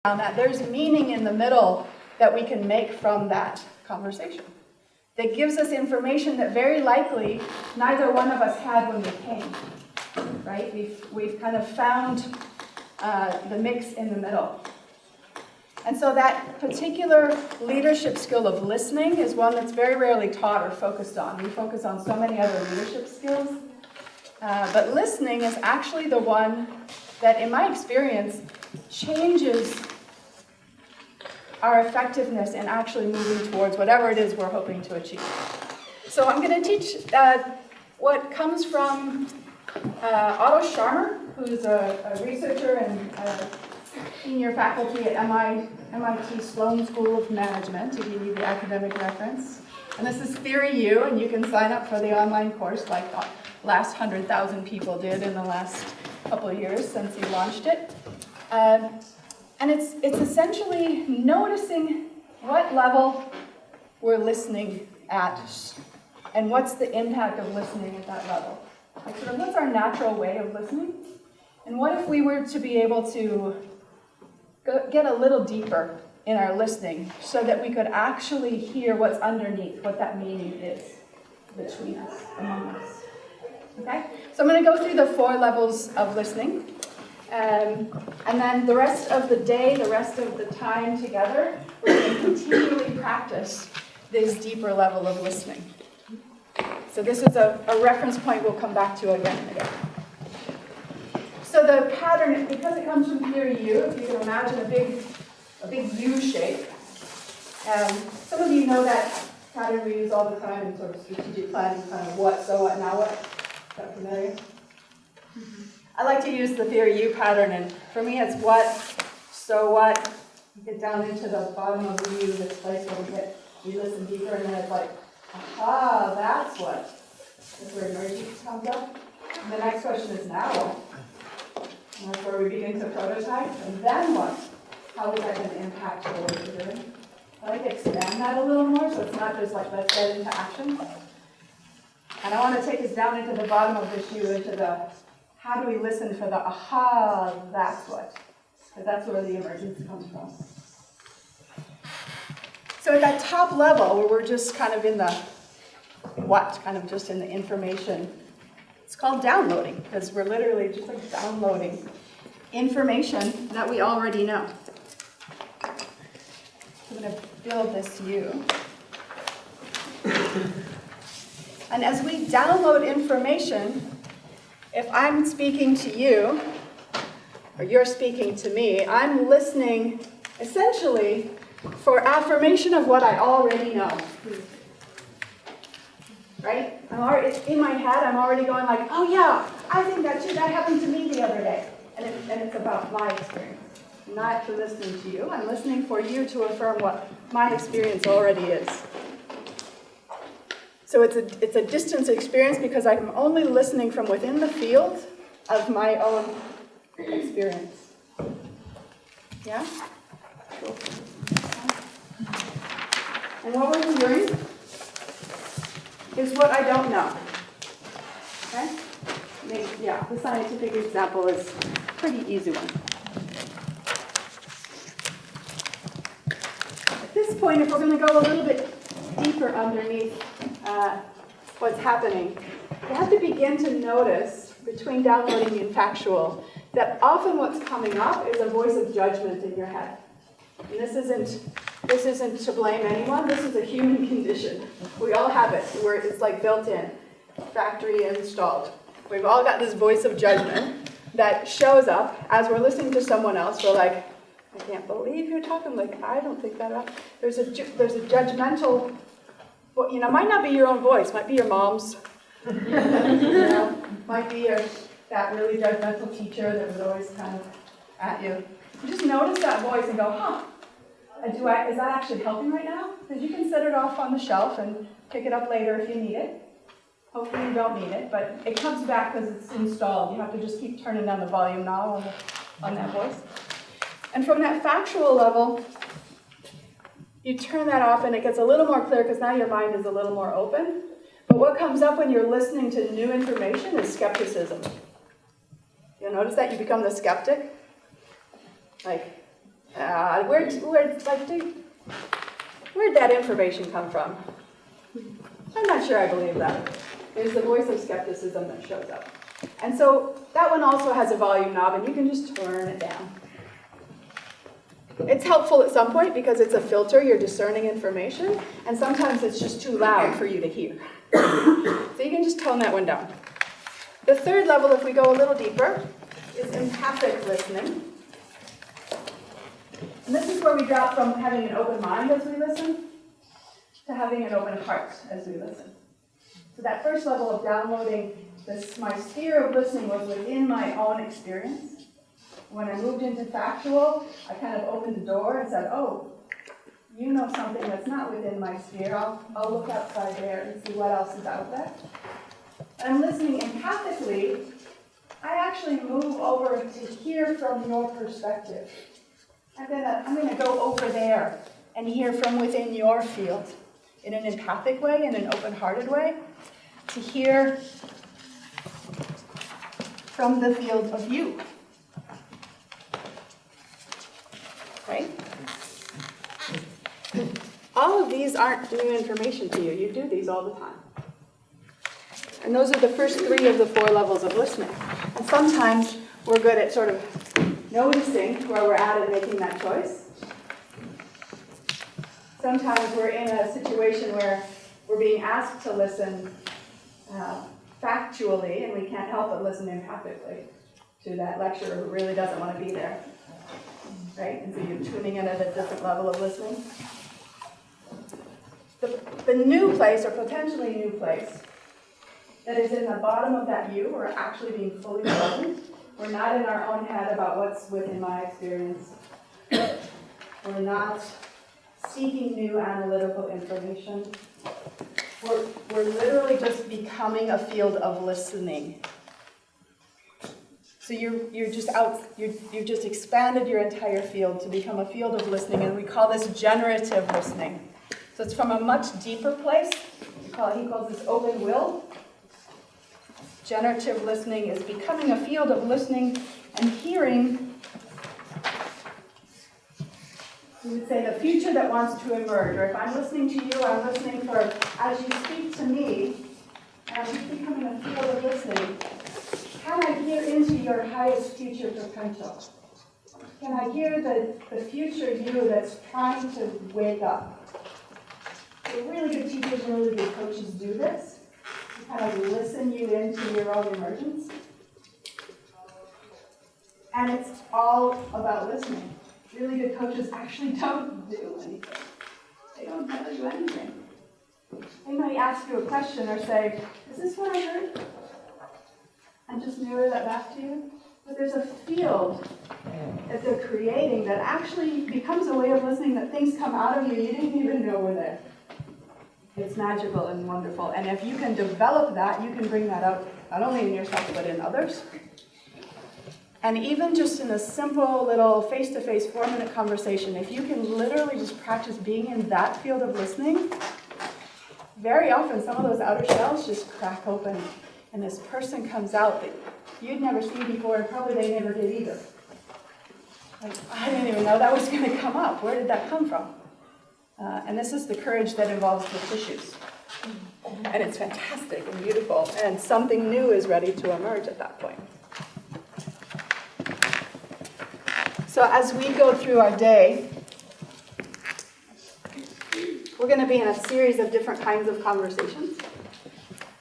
that there's meaning in the middle that we can make from that conversation. That gives us information that very likely neither one of us had when we came, right? We've kind of found the mix in the middle. And so that particular leadership skill of listening is one that's very rarely taught or focused on. We focus on so many other leadership skills. But listening is actually the one that, in my experience, changes our effectiveness in actually moving towards whatever it is we're hoping to achieve. So I'm going to teach what comes from Otto Scharmer, who's a researcher and senior faculty at MIT Sloan School of Management, if you need the academic reference. And this is Theory U, and you can sign up for the online course like the last 100,000 people did in the last couple of years since he launched it. And it's essentially noticing what level we're listening at and what's the impact of listening at that level. Like, sort of, what's our natural way of listening? And what if we were to be able to get a little deeper in our listening so that we could actually hear what's underneath, what that meaning is between us, among us. Okay? So I'm going to go through the 4 levels of listening. And then the rest of the day, the rest of the time together, we're going to continually practice this deeper level of listening. So this is a reference point we'll come back to again and again. So the pattern, because it comes from Theory U, if you can imagine a big U shape. Some of you know that pattern we use all the time in sort of strategic planning, kind of what, so what, now what. Is that familiar? Mm-hmm. I like to use the Theory U pattern, and for me it's what, so what. You get down into the bottom of the U, this place where we listen deeper, and then it's like, aha, that's what. That's where energy comes up. And the next question is now what? And that's where we begin to prototype. And then what? How is that going to impact the work we're doing? I like to expand that a little more, so it's not just like, let's get into action. And I want to take us down into the bottom of this U, into the, how do we listen for the, aha, that's what? Because that's where the emergence comes from. So at that top level, where we're just kind of in the what, kind of just in the information, it's called downloading, because we're literally just like downloading information that we already know. I'm going to build this U. And as we download information, if I'm speaking to you, or you're speaking to me, I'm listening essentially for affirmation of what I already know. Right? It's in my head, I'm already going like, oh yeah, I think that too, that happened to me the other day. And it's about my experience. I'm not actually listening to you, I'm listening for you to affirm what my experience already is. So it's a distance experience because I'm only listening from within the field of my own experience. Yeah? Cool. And what we're hearing is what I don't know. Okay? Yeah, the scientific example is a pretty easy one. At this point, if we're going to go a little bit deeper underneath what's happening, you have to begin to notice, between downloading and factual, that often what's coming up is a voice of judgment in your head. And this isn't to blame anyone, this is a human condition. We all have it, where it's like built in, factory installed. We've all got this voice of judgment that shows up as we're listening to someone else. We're like, I can't believe you're talking like, I don't think that. There's a judgmental, well, might not be your own voice, might be your mom's. Might be that really judgmental teacher that was always kind of at you. You just notice that voice and go, huh, is that actually helping right now? Because you can set it off on the shelf and pick it up later if you need it. Hopefully you don't need it, but it comes back because it's installed. You have to just keep turning down the volume knob on that voice. And from that factual level, you turn that off and it gets a little more clear because now your mind is a little more open. But what comes up when you're listening to new information is skepticism. You'll notice that you become the skeptic. Like, Where'd that information come from? I'm not sure I believe that. There's the voice of skepticism that shows up. And so that one also has a volume knob, and you can just turn it down. It's helpful at some point because it's a filter, you're discerning information, and sometimes it's just too loud for you to hear. So you can just tone that one down. The third level, if we go a little deeper, is empathic listening. And this is where we drop from having an open mind as we listen to having an open heart as we listen. So that first level of downloading my sphere of listening was within my own experience. When I moved into factual, I kind of opened the door and said, oh, you know something that's not within my sphere. I'll look outside there and see what else is out there. I'm listening empathically. I actually move over to hear from your perspective. I'm going to go over there and hear from within your field in an empathic way, in an open-hearted way, to hear from the field of you. Right? All of these aren't new information to you. You do these all the time. And those are the first 3 of the 4 levels of listening. And sometimes we're good at sort of noticing where we're at and making that choice. Sometimes we're in a situation where we're being asked to listen factually, and we can't help but listen empathically to that lecturer who really doesn't want to be there. Right? And so you're tuning in at a different level of listening. The new place, or potentially new place, that is in the bottom of that U, we're actually being fully present. We're not in our own head about what's within my experience. We're not seeking new analytical information. We're literally just becoming a field of listening. So you've just expanded your entire field to become a field of listening, and we call this generative listening. So it's from a much deeper place. He calls this open will. Generative listening is becoming a field of listening and hearing. We would say the future that wants to emerge, or if I'm listening to you, I'm listening for, as you speak to me, and I'm just becoming a field of listening. Can I hear into your highest future potential? Can I hear the future you that's trying to wake up? So really good teachers and really good coaches do this. To kind of listen you into your own emergence. And it's all about listening. Really good coaches actually don't do anything. They don't tell you anything. They might ask you a question or say, is this what I heard? And just mirror that back to you. But there's a field that they're creating that actually becomes a way of listening, that things come out of you didn't even know were there. It's magical and wonderful. And if you can develop that, you can bring that out not only in yourself but in others. And even just in a simple little face-to-face 4-minute conversation, if you can literally just practice being in that field of listening, very often some of those outer shells just crack open and this person comes out that you'd never seen before, and probably they never did either. Like, I didn't even know that was going to come up. Where did that come from? And this is the courage that involves the tissues. And it's fantastic and beautiful, and something new is ready to emerge at that point. So as we go through our day, we're going to be in a series of different kinds of conversations.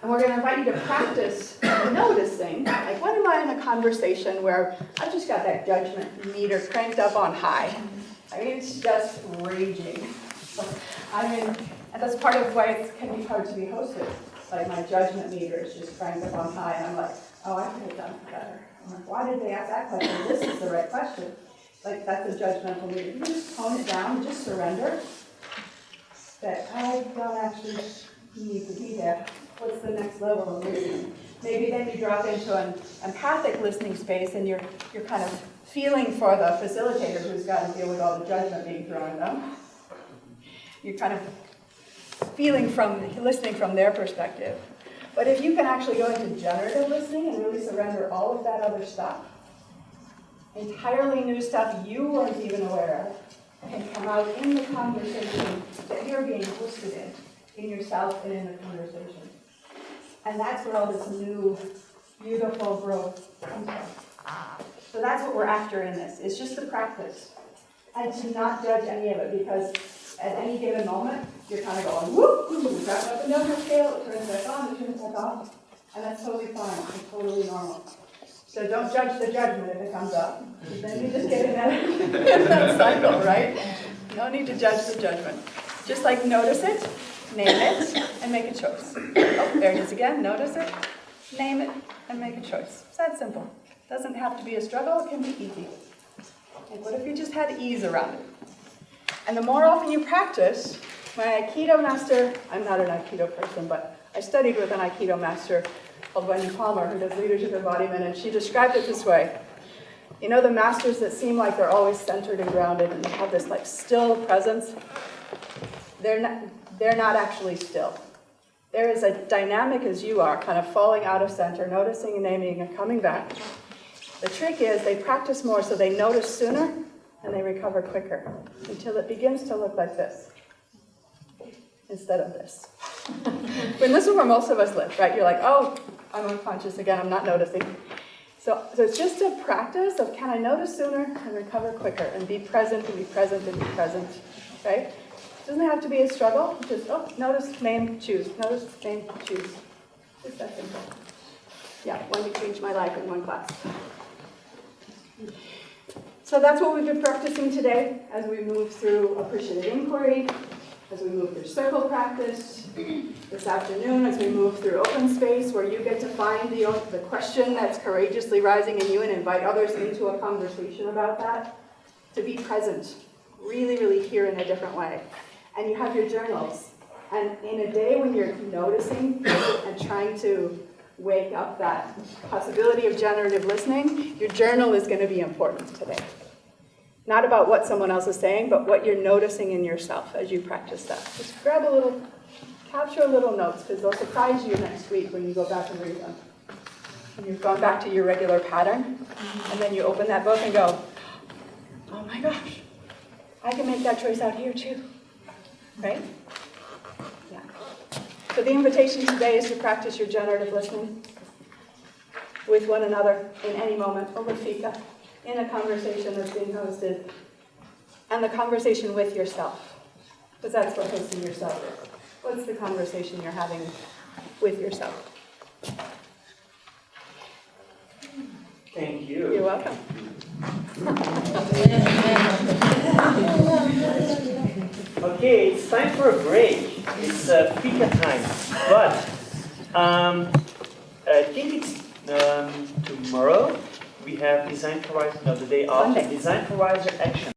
And we're going to invite you to practice noticing, like, when am I in a conversation where I've just got that judgment meter cranked up on high? I mean, it's just raging. And that's part of why it can be hard to be hosted. Like, my judgment meter is just cranked up on high, and I'm like, oh, I could have done it better. I'm like, why did they ask that question? This is the right question. Like, that's a judgmental meter. You just tone it down, just surrender. That I don't actually need to be there. What's the next level of listening? Maybe then you drop into an empathic listening space, and you're kind of feeling for the facilitator who's got to deal with all the judgment being thrown at them. You're kind of listening from their perspective. But if you can actually go into generative listening and really surrender all of that other stuff, entirely new stuff you weren't even aware of can come out in the conversation that you're being hosted in yourself and in the conversation. And that's where all this new, beautiful growth comes from. So that's what we're after in this. It's just the practice. And to not judge any of it, because at any given moment, you're kind of going, whoop, we've got up and down the scale, it turns back on, it turns back off. And that's totally fine and totally normal. So don't judge the judgment if it comes up. Then you just get in that cycle, right? No need to judge the judgment. Just like notice it, name it, and make a choice. Oh, there it is again. Notice it, name it, and make a choice. It's that simple. It doesn't have to be a struggle. It can be easy. Like, what if you just had ease around it? And the more often you practice, my Aikido master, I'm not an Aikido person, but I studied with an Aikido master called Wendy Palmer, who does leadership embodiment, and she described it this way. You know the masters that seem like they're always centered and grounded and they have this like still presence? They're not actually still. There is a dynamic as you are, kind of falling out of center, noticing and naming and coming back. The trick is they practice more so they notice sooner and they recover quicker until it begins to look like this instead of this. When this is where most of us live, right? You're like, oh, I'm unconscious again, I'm not noticing. So it's just a practice of can I notice sooner and recover quicker and be present and be present and be present, right? It doesn't have to be a struggle. Just, notice, name, choose. Notice, name, choose. Just that simple. Yeah, one to change my life in one class. So that's what we've been practicing today as we move through appreciative inquiry, as we move through circle practice, this afternoon as we move through open space where you get to find the question that's courageously rising in you and invite others into a conversation about that, to be present, really, really hear in a different way. And you have your journals. And in a day when you're noticing and trying to wake up that possibility of generative listening, your journal is going to be important today. Not about what someone else is saying, but what you're noticing in yourself as you practice that. Just capture a little notes, because they'll surprise you next week when you go back and read them. And you've gone back to your regular pattern, and then you open that book and go, oh my gosh, I can make that choice out here too, right? Yeah. So the invitation today is to practice your generative listening with one another in any moment, over fika, in a conversation that's being hosted, and the conversation with yourself, because that's what hosting yourself is. What's the conversation you're having with yourself? Thank you. You're welcome. Okay, it's time for a break. It's fika time, but I think it's tomorrow. We have Design Horizon, no, the day after, Sunday. Design Horizon Action.